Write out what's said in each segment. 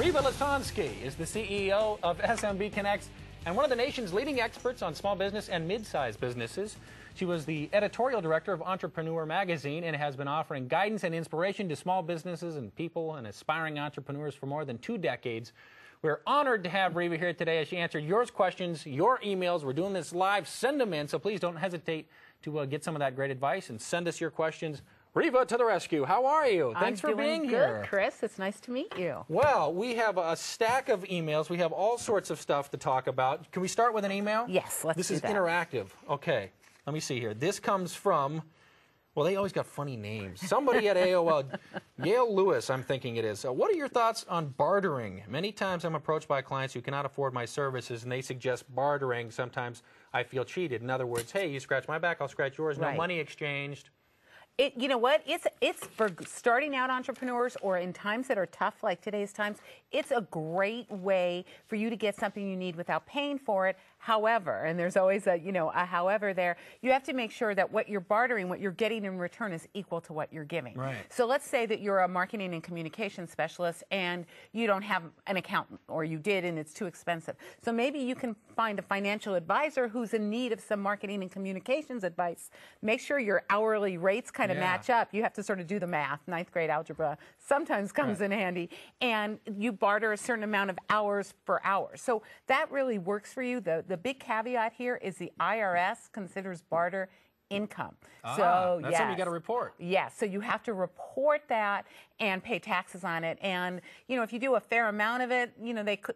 Reva Latonsky is the CEO of SMB Connects and one of the nation's leading experts on small business and mid-sized businesses. She was the editorial director of Entrepreneur Magazine and has been offering guidance and inspiration to small businesses and people and aspiring entrepreneurs for more than 2 decades. We're honored to have Reva here today as she answered your questions, your emails. We're doing this live. Send them in, so please don't hesitate to get some of that great advice and send us your questions. Reva to the rescue. How are you? Thanks for being here. I'm good, Chris. It's nice to meet you. Well, we have a stack of emails. We have all sorts of stuff to talk about. Can we start with an email? Yes, let's do that. This is interactive. Okay, let me see here. This comes from, well, they always got funny names. Somebody at AOL, Yale Lewis, I'm thinking it is. What are your thoughts on bartering? Many times I'm approached by clients who cannot afford my services, and they suggest bartering. Sometimes I feel cheated. In other words, hey, you scratch my back, I'll scratch yours. No money exchanged. You know what? It's for starting out entrepreneurs or in times that are tough like today's times, it's a great way for you to get something you need without paying for it. However, and there's always a however there, you have to make sure that what you're bartering, what you're getting in return is equal to what you're giving. Right. So let's say that you're a marketing and communication specialist and you don't have an accountant, or you did and it's too expensive. So maybe you can find a financial advisor who's in need of some marketing and communications advice. Make sure your hourly rates kind of match up. You have to sort of do the math. 9th grade algebra sometimes comes in handy. And you barter a certain amount of hours for hours. So that really works for you. The big caveat here is the IRS considers barter income. So that's something you got to report. Yes, so you have to report that and pay taxes on it. And if you do a fair amount of it,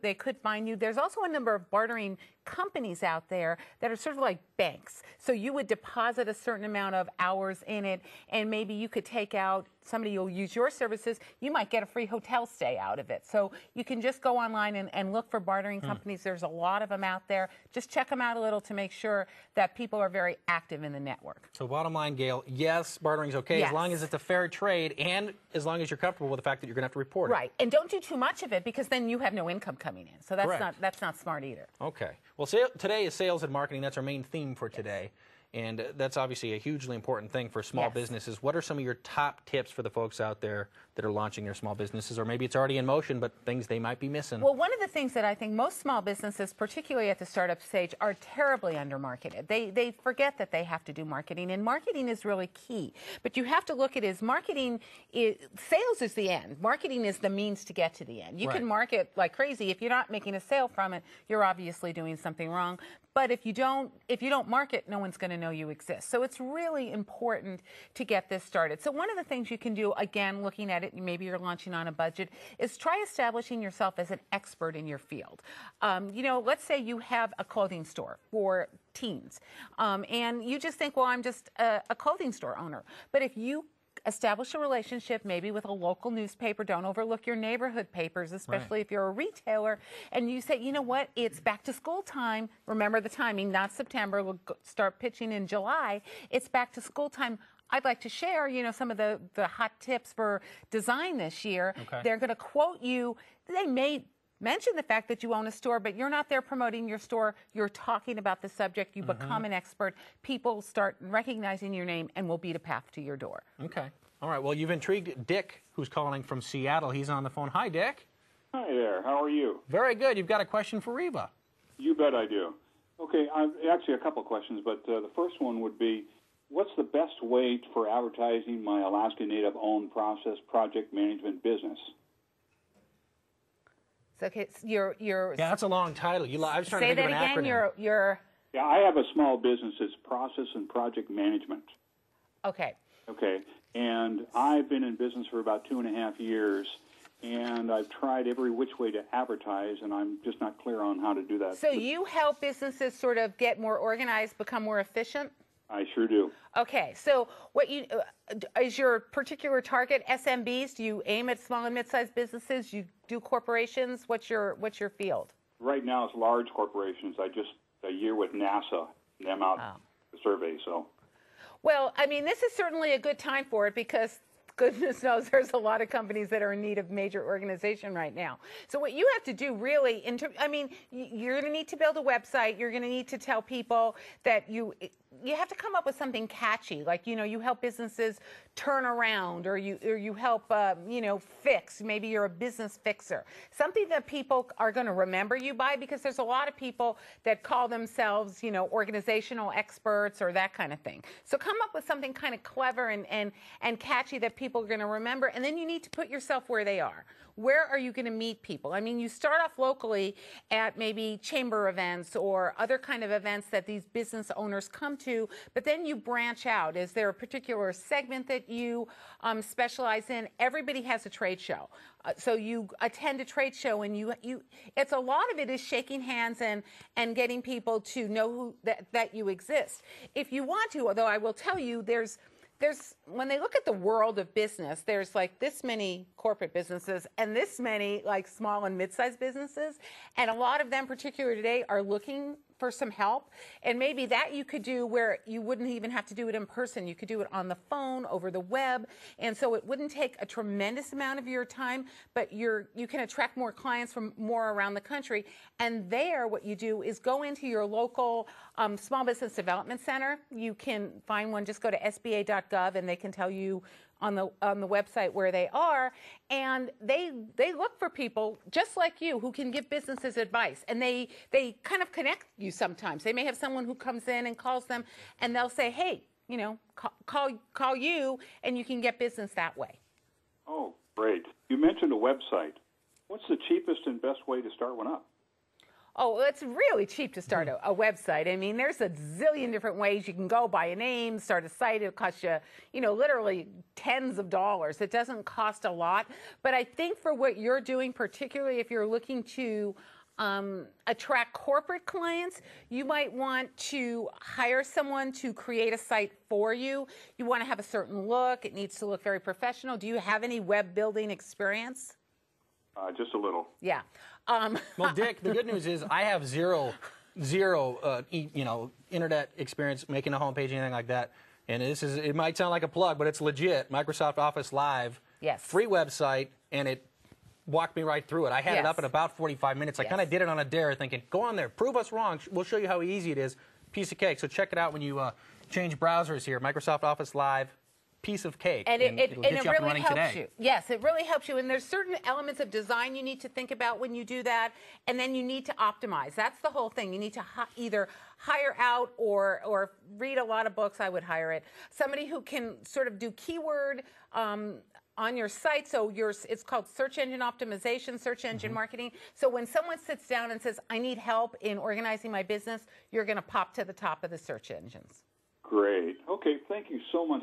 they could fine you. There's also a number of bartering companies out there that are sort of like banks. So you would deposit a certain amount of hours in it, and maybe you could take out, somebody will use your services, you might get a free hotel stay out of it. So you can just go online and look for bartering companies. There's a lot of them out there. Just check them out a little to make sure that people are very active in the network. So bottom line, Gail, yes, bartering's okay as long as it's a fair trade and as long as you're comfortable with the fact that you're going to have to report it. Right, and don't do too much of it because then you have no income coming in. So that's not smart either. Okay. Well, today is sales and marketing. That's our main theme for today. And that's obviously a hugely important thing for small businesses. What are some of your top tips for the folks out there that are launching their small businesses? Or maybe it's already in motion, but things they might be missing. Well, one of the things that I think most small businesses, particularly at the startup stage, are terribly undermarketed. They forget that they have to do marketing, and marketing is really key. But you have to look at it as sales is the end. Marketing is the means to get to the end. You can market like crazy. If you're not making a sale from it, you're obviously doing something wrong. But if you don't market, no one's going to know you exist. So it's really important to get this started. So one of the things you can do, again, looking at it, maybe you're launching on a budget, is try establishing yourself as an expert in your field. Let's say you have a clothing store for teens, and you just think, well, I'm just a clothing store owner. But if you establish a relationship maybe with a local newspaper. Don't overlook your neighborhood papers, especially if you're a retailer. And you say, you know what, it's back to school time. Remember the timing, not September. We'll start pitching in July. It's back to school time. I'd like to share, some of the hot tips for design this year. Okay. They're going to quote you. They may mention the fact that you own a store, but you're not there promoting your store. You're talking about the subject. You become an expert. People start recognizing your name and will beat a path to your door. Okay. All right. Well, you've intrigued Dick, who's calling from Seattle. He's on the phone. Hi, Dick. Hi there. How are you? Very good. You've got a question for Reva. You bet I do. Okay. Actually, a couple questions, but the first one would be, what's the best way for advertising my Alaska Native owned process project management business? Okay, you're yeah, that's a long title. I was trying to think of an acronym. Say that again. You're. Yeah, I have a small business. It's process and project management. Okay. Okay, and I've been in business for about 2.5 years, and I've tried every which way to advertise, and I'm just not clear on how to do that. So you help businesses sort of get more organized, become more efficient? I sure do. Okay, so what is your particular target SMBs? Do you aim at small and mid-sized businesses? You do corporations? What's your field? Right now it's large corporations. I just a year with NASA, them out the survey. So. Well, I mean, this is certainly a good time for it because goodness knows there's a lot of companies that are in need of major organization right now. So what you have to do really, you're going to need to build a website. You're going to need to tell people that have to come up with something catchy, like, you know, you help businesses turn around, or you help, you know, fix. Maybe you're a business fixer. Something that people are going to remember you by, because there's a lot of people that call themselves, you know, organizational experts or that kind of thing. So come up with something kind of clever and catchy that people are going to remember, and then you need to put yourself where they are. Where are you going to meet people? I mean, you start off locally at maybe chamber events or other kind of events that these business owners come to, but then you branch out. Is there a particular segment that you specialize in? Everybody has a trade show. So you attend a trade show, and it's a lot of it is shaking hands and getting people to know that you exist. If you want to, although I will tell you, there's when they look at the world of business, there's like this many corporate businesses and this many like small and mid-sized businesses. And a lot of them, particularly today, are looking for some help. And maybe that you could do where you wouldn't even have to do it in person. You could do it on the phone, over the web. And so it wouldn't take a tremendous amount of your time, but you can attract more clients from more around the country. And there, what you do is go into your local small business development center. You can find one, just go to sba.gov, and they can tell you on the website where they are, and they look for people just like you who can give businesses advice, and they kind of connect you sometimes. They may have someone who comes in and calls them, and they'll say, hey, you know, call you, and you can get business that way. Oh, great. You mentioned a website. What's the cheapest and best way to start one up? Oh, it's really cheap to start a website. I mean, there's a zillion different ways you can go. Buy a name, start a site. It'll cost you, you know, literally tens of dollars. It doesn't cost a lot. But I think for what you're doing, particularly if you're looking to attract corporate clients, you might want to hire someone to create a site for you. You want to have a certain look. It needs to look very professional. Do you have any web building experience? Just a little. Yeah. Well, Dick, the good news is I have zero, you know, internet experience making a homepage, anything like that. And it might sound like a plug, but it's legit. Microsoft Office Live, yes, free website, and it walked me right through it. I had it up in about 45 minutes. I kind of did it on a dare, thinking, go on there, prove us wrong. We'll show you how easy it is. Piece of cake. So check it out when you change browsers here. Microsoft Office Live. Piece of cake, and it really helps you. Yes, it really helps you. And there's certain elements of design you need to think about when you do that, and then you need to optimize. That's the whole thing. You need to either hire out or read a lot of books. I would hire it. Somebody who can sort of do keyword on your site. So it's called search engine optimization, search engine marketing. So when someone sits down and says, I need help in organizing my business, you're going to pop to the top of the search engines. Great. Okay, thank you so much.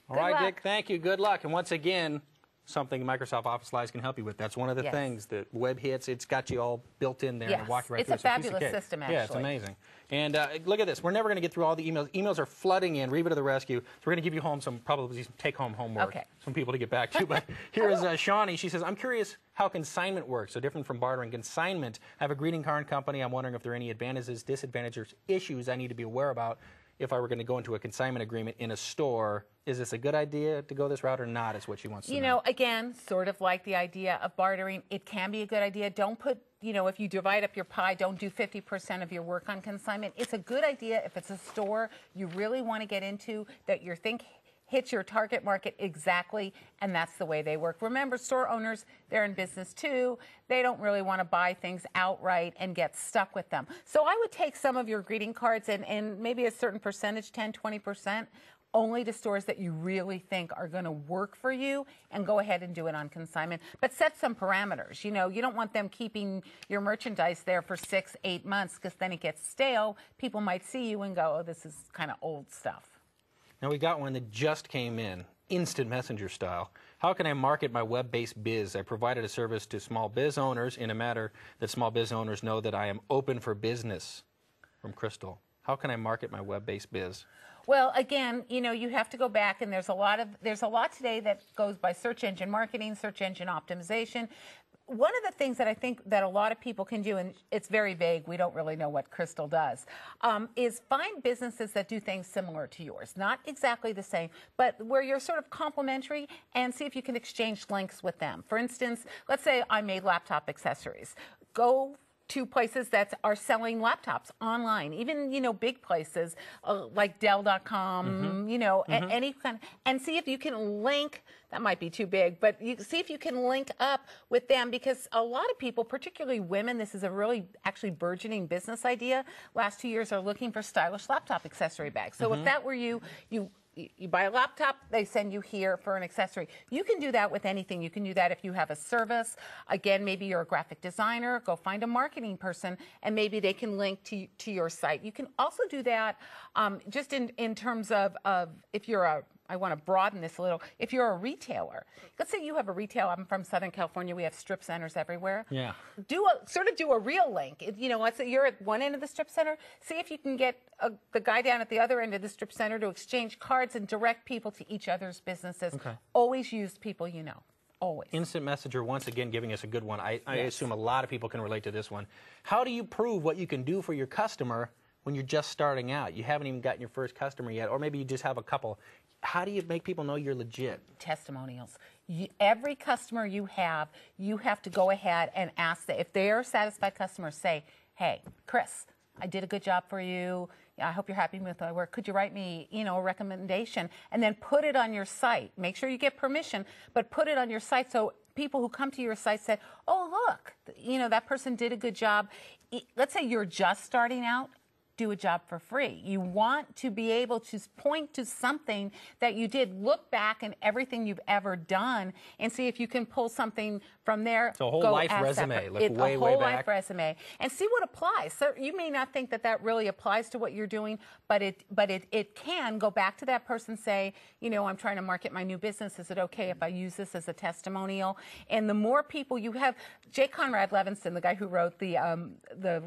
All right, Dick, thank you. Good luck. And once again, something Microsoft Office Live can help you with. That's one of the things that web hits. It's got you all built in there and walk right through. It's a fabulous system, actually. Yeah, it's amazing. And look at this. We're never going to get through all the emails. Emails are flooding in. Reba to the rescue. So we're going to give you probably some take-home homework. Some people to get back to. But here is Shawnee. She says, I'm curious how consignment works. So different from bartering. Consignment. I have a greeting card company. I'm wondering if there are any advantages, disadvantages, issues I need to be aware about if I were going to go into a consignment agreement in a store. Is this a good idea to go this route or not, is what she wants to know. You know, again, sort of like the idea of bartering, it can be a good idea. Don't put, you know, if you divide up your pie, don't do 50% of your work on consignment. It's a good idea if it's a store you really want to get into that you think hits your target market exactly, and that's the way they work. Remember, store owners, they're in business too. They don't really want to buy things outright and get stuck with them. So I would take some of your greeting cards and maybe a certain percentage, 10, 20%, only to stores that you really think are going to work for you, and go ahead and do it on consignment. But set some parameters. You know, you don't want them keeping your merchandise there for 6, 8 months, because then it gets stale. People might see you and go, oh, this is kind of old stuff. Now we got one that just came in, instant messenger style. How can I market my web-based biz? I provided a service to small biz owners in a manner that small biz owners know that I am open for business. From Crystal. How can I market my web-based biz? Well, again, you know, you have to go back, and there's a lot today that goes by search engine marketing, search engine optimization. One of the things that I think that a lot of people can do, and it's very vague, we don't really know what Crystal does, is find businesses that do things similar to yours. Not exactly the same, but where you're sort of complementary, and see if you can exchange links with them. For instance, let's say I made laptop accessories. Go to places that are selling laptops online, even, big places like Dell.com, any kind, and see if you can link. That might be too big, but you see if you can link up with them, because a lot of people, particularly women, this is a really actually burgeoning business idea. Last 2 years are looking for stylish laptop accessory bags. So if that were you buy a laptop, they send you here for an accessory. You can do that with anything. You can do that if you have a service. Again, maybe you're a graphic designer, go find a marketing person, and maybe they can link to your site. You can also do that just in terms of if you're I want to broaden this a little. If you're a retailer, let's say you have a retail. I'm from Southern California. We have strip centers everywhere. Yeah. Do a real link. Let's say you're at one end of the strip center. See if you can get the guy down at the other end of the strip center to exchange cards and direct people to each other's businesses. Okay. Always use people you know. Always. Instant Messenger, once again, giving us a good one. I assume a lot of people can relate to this one. How do you prove what you can do for your customer when you're just starting out? You haven't even gotten your first customer yet, or maybe you just have a couple. How do you make people know you're legit? Testimonials. Every customer you have to go ahead and ask that if they're a satisfied customer, say, hey, Chris, I did a good job for you. I hope you're happy with my work. Could you write me, a recommendation? And then put it on your site. Make sure you get permission, but put it on your site so people who come to your site say, oh, look, that person did a good job. Let's say you're just starting out. Do a job for free. You want to be able to point to something that you did. Look back in everything you've ever done and see if you can pull something from there. So a whole life resume. Look way a whole back. life resume, and see what applies. So you may not think that really applies to what you're doing, but it can go back to that person. Say, I'm trying to market my new business. Is it okay if I use this as a testimonial? And the more people you have, J. Conrad Levinson, the guy who wrote the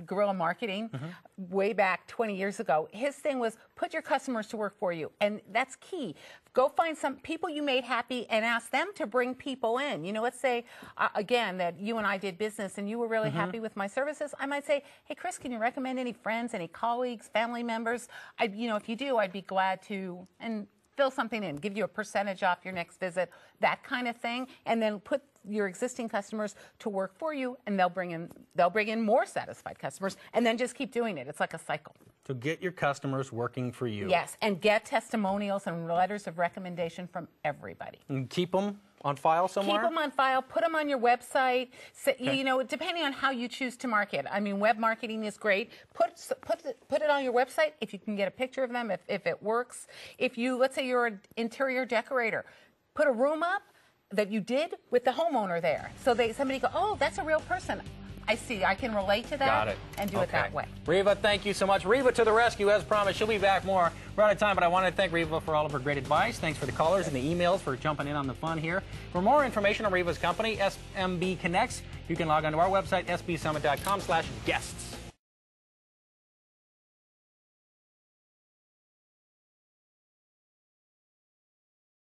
Guerrilla Marketing way back 20 years ago, his thing was put your customers to work for you, and that's key. Go find some people you made happy and ask them to bring people in. Let's say, again, that you and I did business and you were really happy with my services. I might say, hey, Chris, can you recommend any friends, any colleagues, family members? If you do, I'd be glad to, and fill something in, give you a percentage off your next visit, that kind of thing, and then put your existing customers to work for you, and they'll bring in more satisfied customers, and then just keep doing it. It's like a cycle. So get your customers working for you. Yes, and get testimonials and letters of recommendation from everybody. And keep them on file somewhere? Keep them on file. Put them on your website. So, Okay. Depending on how you choose to market. I mean, web marketing is great. Put it on your website if you can get a picture of them, if it works. Let's say you're an interior decorator, put a room up that you did with the homeowner there. So somebody go, oh, that's a real person. I see. I can relate to that. Got it. And do it that way. Reva, thank you so much. Reva to the rescue, as promised. She'll be back more. We're out of time, but I want to thank Reva for all of her great advice. Thanks for the callers and the emails for jumping in on the fun here. For more information on Reva's company, SMB Connects, you can log on to our website, sbsummit.com/guests.